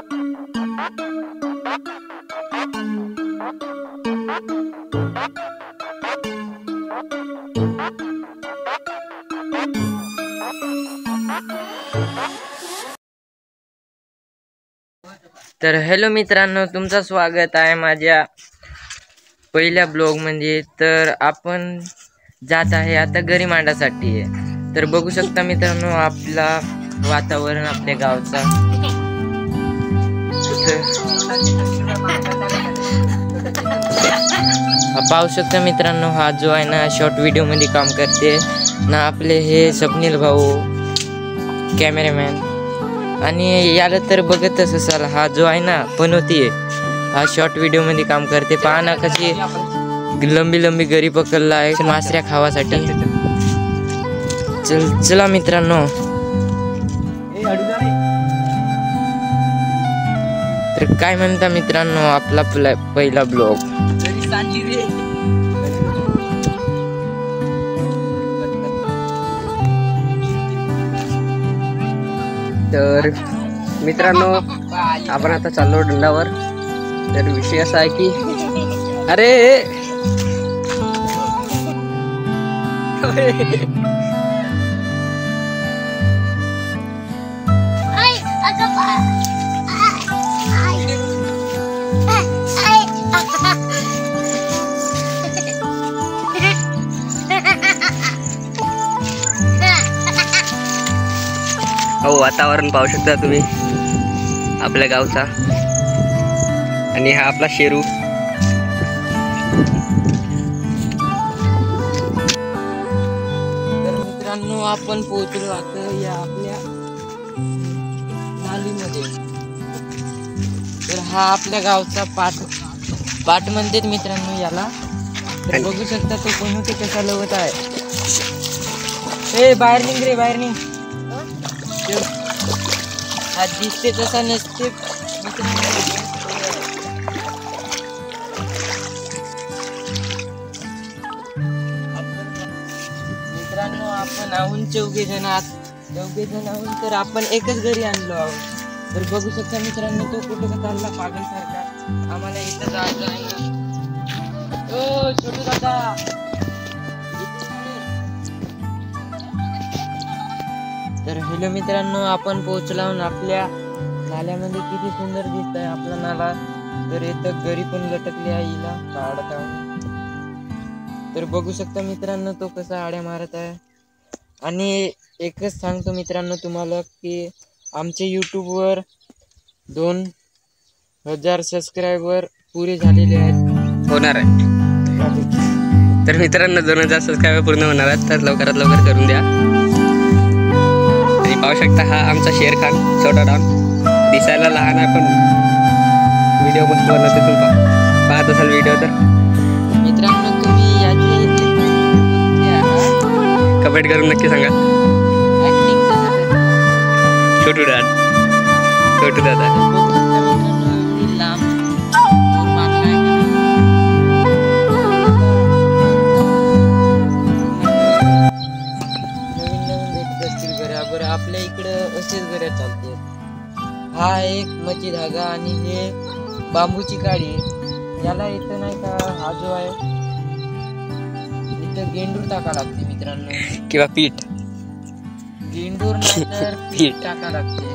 तर हॅलो मित्रांनो, तुमचं स्वागत आहे माझ्या पहिल्या ब्लॉग मध्ये. तर आपण जात आहे आता गरी मांडासाठी. तर बघू शकता मित्रांनो आपला वातावरण आपल्या गावचा. पाहू शकता मित्रांनो, हा जो आहे ना शॉर्ट व्हिडिओ मध्ये काम करते ना आपले हे स्वप्नील भाऊ कॅमेरामॅन. आणि याला तर बघतच असाल, हा जो आहे ना पनोती आहे, हा शॉर्ट व्हिडिओ मध्ये काम करते. पहा ना कशी लंबी लंबी गरी पकडला आहे मासऱ्या खावासाठी. चला मित्रांनो, तर काय म्हणता मित्रांनो आपला पहिला ब्लॉग. तर मित्रांनो आपण आता चाललो डोंगरावर. तर विषय असा आहे की अरे हो, वातावरण पाहू शकता तुम्ही आपल्या गावचा. आणि हा आपला शेरू. तर मित्रांनो आपण पोहोचलो आता या आपल्या नालीमध्ये. तर हा आपल्या गावचा पाट म्हणतात मित्रांनो याला. तर बघू शकता तो कोणते कसा लवत आहे. ए बाहेर निघ रे, बाहेर निघ. हा दिसते तसा नसते मित्रांनो. आपण आहोत चौघे जण आहोत. तर आपण एकच घरी आणलो आहोत. तर बघू शकता मित्रांनो तो कुठे का चालला पागल सारखा. आम्हाला इथं जायचं आहे ना. ओ छोटू दादा, तर हॅलो मित्रांनो आपण पोहोचलो आपल्या नाल्यामध्ये. किती सुंदर दिसत आहे आपला नाला. तर इथं गरी पण लटकली आहे हिला काढत आहे. तर बघू शकता मित्रांनो तो कसा आड्या मारत आहे. आणि एकच सांगतो मित्रांनो तुम्हाला की आमचे यूट्यूबवर 2000 सबस्क्रायबर पुरे झालेले आहेत, होणार आहे. तर मित्रांनो 2000 सबस्क्रायबर पूर्ण होणार आहेत. तर लवकरात लवकर करून द्या. पाहू शकता हा आमचा शेर खान, छोटा डॉन. दिसायला लहान आहे पण व्हिडिओ मस्त बनवते. तुम्ही पाहत असाल व्हिडिओ तर मित्रांनो तुम्ही याचे कमेंट करून नक्की सांगा. छोटू दादा. आपल्या इकडं असेच घरे चालते. हा एक मच्छी धागा आणि हे बांबूची काडी. याला इथं नाही का हा जो आहे इथं गेंडूर टाका लागते मित्रांनो, किंवा पीठ. गेंडूर नाही तर पीठ टाका लागते.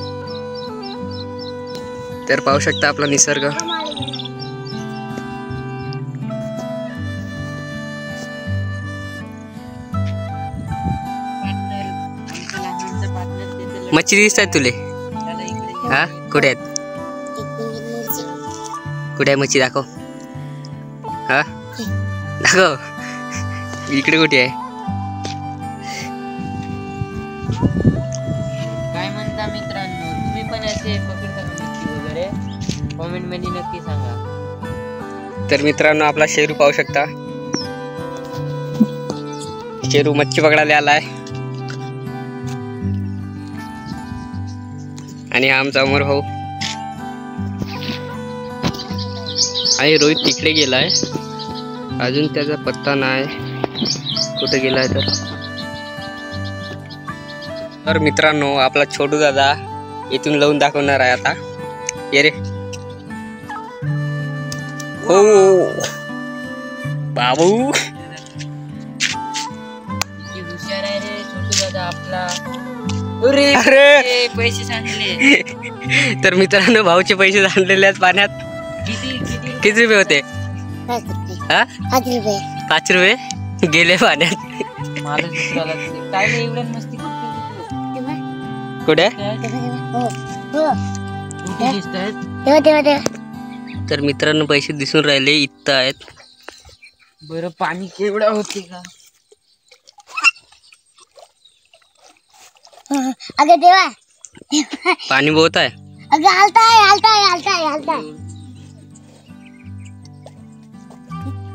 तर पाहू शकता आपला निसर्ग. मच्छी दिसत आहेत तुले? हा कुठे आहेत? कुठे आहे मच्छी? दाखव. हा दाखव. इकडे कुठे आहे? काय म्हणता मित्रांनो, तुम्ही पण असे पकडता मच्छी वगैरे? कमेंट मध्ये नक्की सांगा. तर मित्रांनो आपला शेरू पाहू शकता. शेरू मच्छी पकडायला आलाय. आणि हा आमचा अमर भाऊ. आणि रोहित तिकडे गेलाय, अजून त्याचा पत्ता नाही कुठे गेलाय. तर मित्रांनो आपला छोटू दादा इथून लावून दाखवणार आहे आता. ये रे हो बाबू किती हुशार आहे रे छोटू दादा आपला. अरे अरे पैसे सांगले. तर मित्रांनो भाऊचे पैसे आणलेले आहेत पाण्यात. किती किती किती रुपये होते? 5 रुपये. हा 5 रुपये. 5 रुपये गेले पाण्यात. मला दुसरा लागते. काय नाही एवढं मस्ती करते तेव्हा कुठे? हो हो कुठे दिसत आहेत. तेव्हा तर मित्रांनो पैसे दिसून राहिले इथं आहेत. बरं पाणी केवढा होते का. अगं देवा पाणी बहुत आहे. अगं हलताय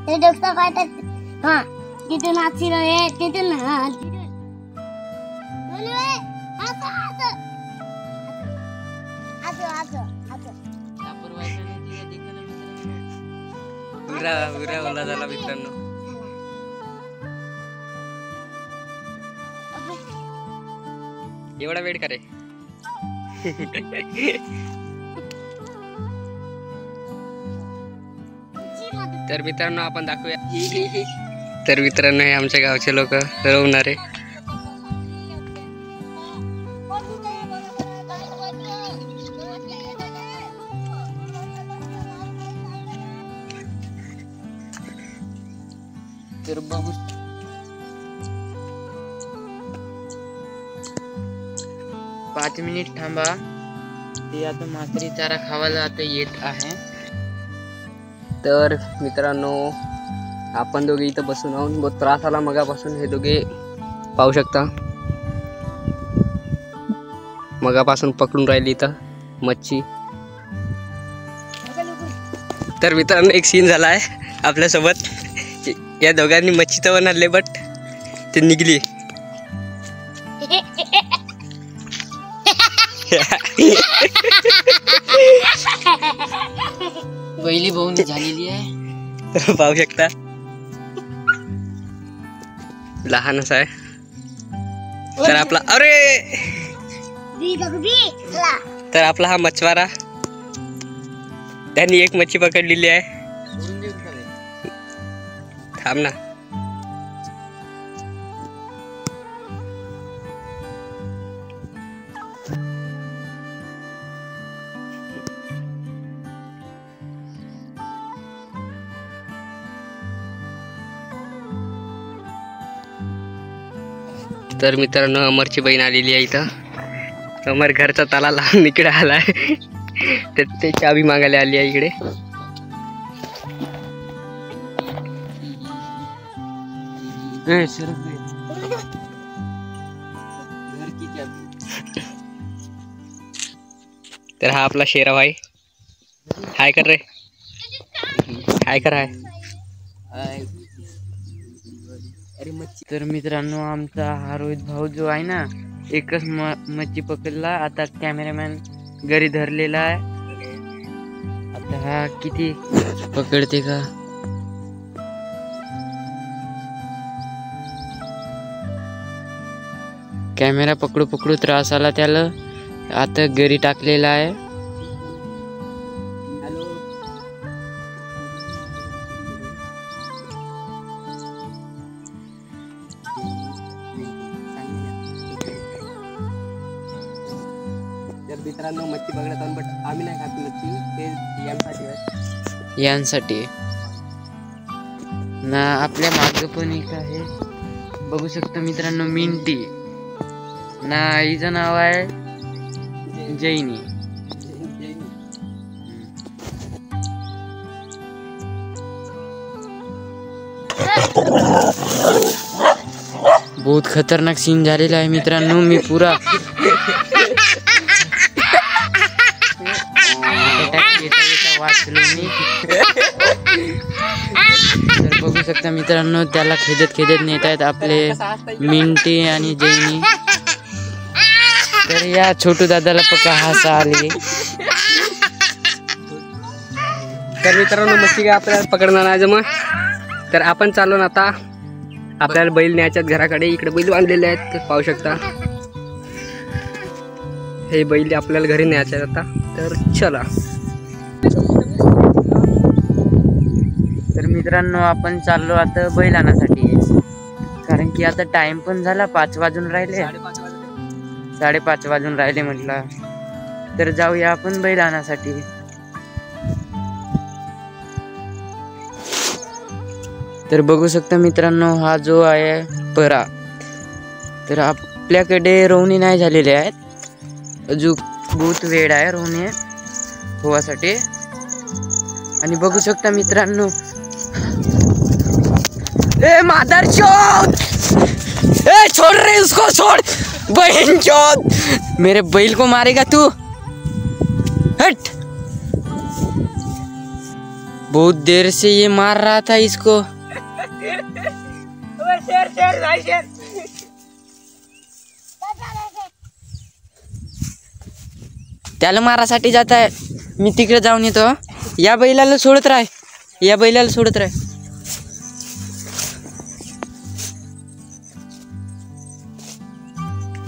ते डोक्यात पाहतात. हा तिथून आची रे तिथून हा तिथून लापरवाही नाही तिला देखणं मित्रांनो. उरा ओला झाला मित्रांनो. एवढा वेळ करे. तर मित्रांनो आपण दाखवूया. तर मित्रांनो हे आमच्या गावचे लोक रवणारे. तर बघू 5 मिनिट थांबा. ते आता मासरी चारा खावायला आता येत आहे. तर मित्रांनो आपण दोघे इथं बसून आहोत. बहुत त्रास आला मगापासून. हे दोघे पाहू शकता मगापासून पकडून राहिली इथं मच्छी. तर मित्रांनो एक सीन झाला आहे आपल्यासोबत. या दोघांनी मच्छी तर बनवले बट ते निघली. पहिली बहुनी झालेली आहे. तर पाहू शकता लहानच आहे. तर आपला तर आपला हा मच्छवारा त्यांनी एक मच्छी पकडलेली आहे. सोडून देऊ का रे? थांब ना. तर मित्रांनो अमरची बहीण आलेली आहे इथं. अमर घरचा ताला लावून इकडे आलाय. तर ते चाबी मागायला आली आहे इकडे. ए, सरक रे. घर की चाबी. तर हा आपला शेरा भाई. हाय कर रे. हाय कर हाय. आय. अरे मच्छी. तर मित्रांनो आमचा हा रोहित भाऊ जो आहे ना एकच मच्छी पकडला. आता कॅमेरामॅन घरी धरलेला आहे. आता हा किती पकडते का. कॅमेरा पकडू पकडू त्रास आला त्याला. आता घरी टाकलेला आहे. तर मित्रांनो मच्छी पकडत आहोत बट आम्ही नाही खात मच्छी. ते यांसाठी आहे. यांसाठी ना आपल्या माग पण एक आहे बघू शकता मित्रांनो मिंटी ना. हिचं नाव आहे जैनी. बहुत खतरनाक सीन झालेला आहे मित्रांनो. मी पुरा वाचलो मी. तर बघू शकता मित्रांनो त्याला खेदत नेत आहेत आपले मिंटी आणि जैनी. तर या छोटू दादाला पक्का हसा आली. तर मित्रांनो मच्छी काय आपल्याला पकडणार नाही जमा. तर आपण चाललो ना आता. आपल्याला बैल न्यायच्यात घराकडे. इकडे बैल बांधलेले आहेत पाहू शकता. हे बैल आपल्याला घरी न्यायचे आहेत आता. तर चला. तर मित्रांनो आपण चाललो आता बैल आणण्यासाठी, कारण की आता टाइम पण झाला, 5 वाजून राहिले, 5:30 वाजून राहिले म्हटलं. तर जाऊया आपण बैल आणण्यासाठी. तर बघू शकता मित्रांनो, हा जो आहे परा, तर आपल्याकडे रोवणी नाही झालेले आहेत अजून, बहुत वेळ आहे रोवणी होवासाठी. आणि बघू शकता मित्रांनो, ए मादरचोद, ए छोड़ रे उसको, छोड़ बहनचोद, मेरे बैल को मारेगा तू, हट। बहुत देर से ये मार रहा था इसको. त्याला मारासाठी जात आहे, मी तिकडे जाऊन येतो. या बैलाला सोडत राह, या बैलाला सोडत राह.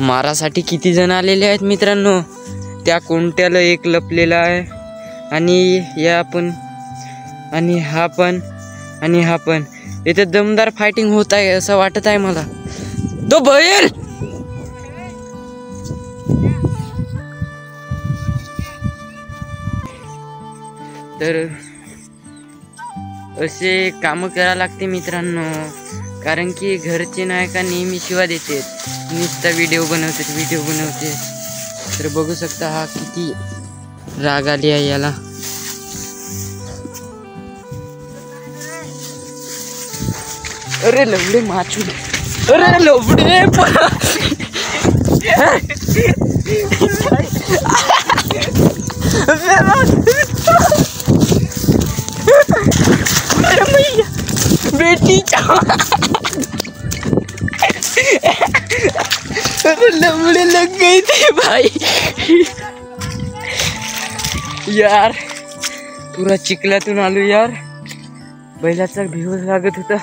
मारासाठी किती जण आलेले आहेत मित्रांनो. त्या कोणत्याला एक लपलेला आहे, आणि या पण, आणि हा पण, आणि हा पण. इथे दमदार फायटिंग होत आहे असं वाटत आहे मला. तो बैल तर असे काम करायला लागते मित्रांनो, कारण की घरचे नाही का नेहमी शिवा देते, नुसता व्हिडिओ बनवते. तर बघू शकता हा किती राग आली आहे याला. अरे लवडे माचू, अरे लवडे बेटी, अरे लवड़े लग गई थे भाई यार. पुरा चिखलातून आलो यार, बैलाचा भिव लागत होता.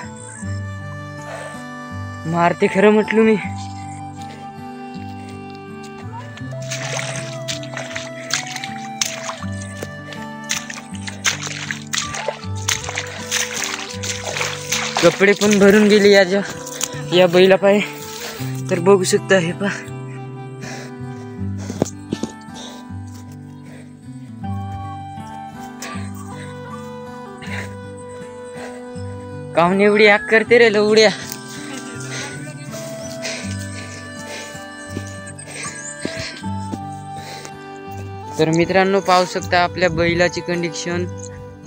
मारते खरं म्हटलं मी. कपडे पण भरून गेले या बैला पाय. तर बघू शकता हे पा, काहून एवढी आग करते रे लवड्या. तर मित्रांनो पाहू शकता आपल्या बैलाची कंडिशन.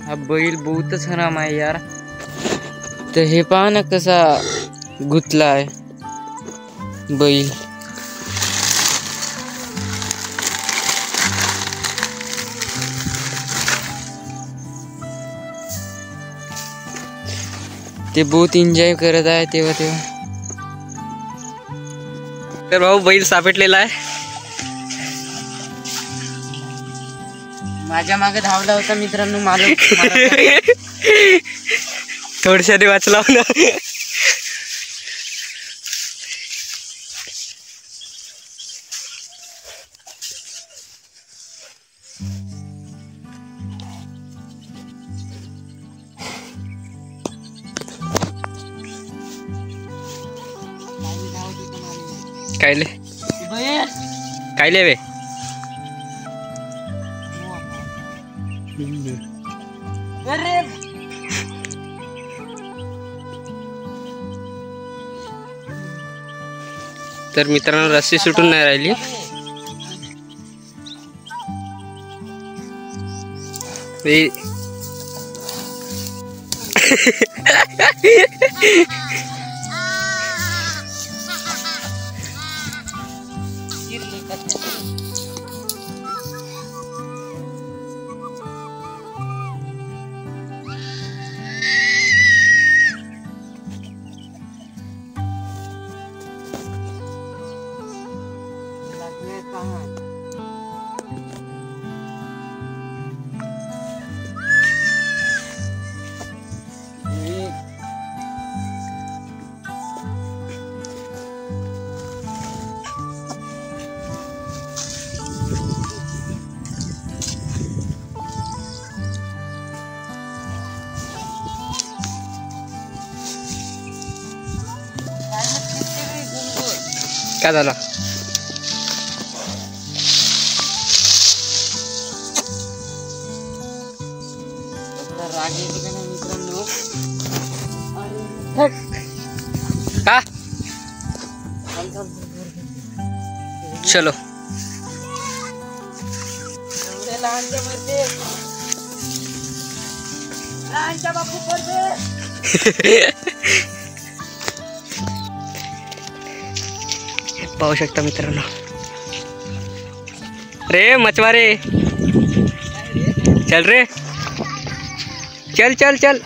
हा बैल बहुतच हराम आहे यार. तर हे पहा ना कसा गुतला आहे बैल. ते बहुत एन्जॉय करत आहे तेव्हा. तर भाऊ बैल सापडलेला आहे. माझ्या मागे धावला होता मित्रांनो, मालक थोडशाने वाचला ना. कायले वे तर मित्रांनो रस्सी सुटून नाही राहिली. काय झालं? राग येते का नाही मित्रांनो? का चलो पाहू शकता मित्रांनो. रे मछवारे चल रे, चल चल चल.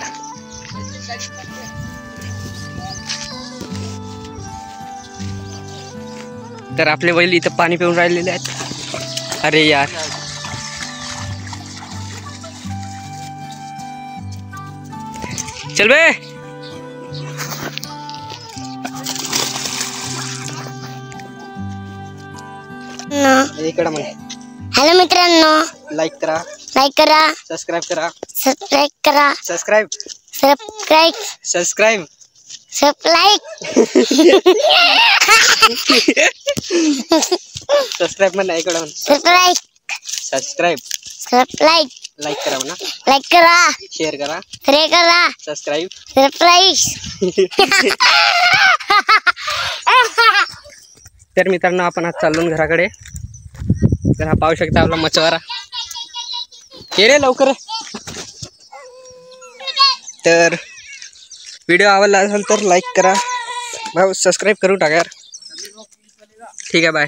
तर आपले बैल इथं पाणी पिऊन राहिलेले आहेत. अरे यार चल बे. इकडं म्हणे हॅलो मित्रांनो, लाईक करा, लाईक करा, सबस्क्राईब करा, सबस्क्राईब करा, सबस्क्राईब सबस्क्राईब सबस्क्राईब सबलाईक सबस्क्राईब म्हणा. इकडं म्हण सबस्क्राईब सबस्क्राईब, सबलाईक लाईक करा म्हणा, लाईक करा, शेअर करा, शेअर करा, सबस्क्राईब. सबस्क्राईब. तर मित्रांनो आपण आज चाललो घराकडे. तर हा पाहू शकता आपला मच्छवारा. ये रे लवकर. तर व्हिडिओ आवडला असेल तर लाईक करा, सबस्क्राईब करून टाका. ठीक आहे, बाय.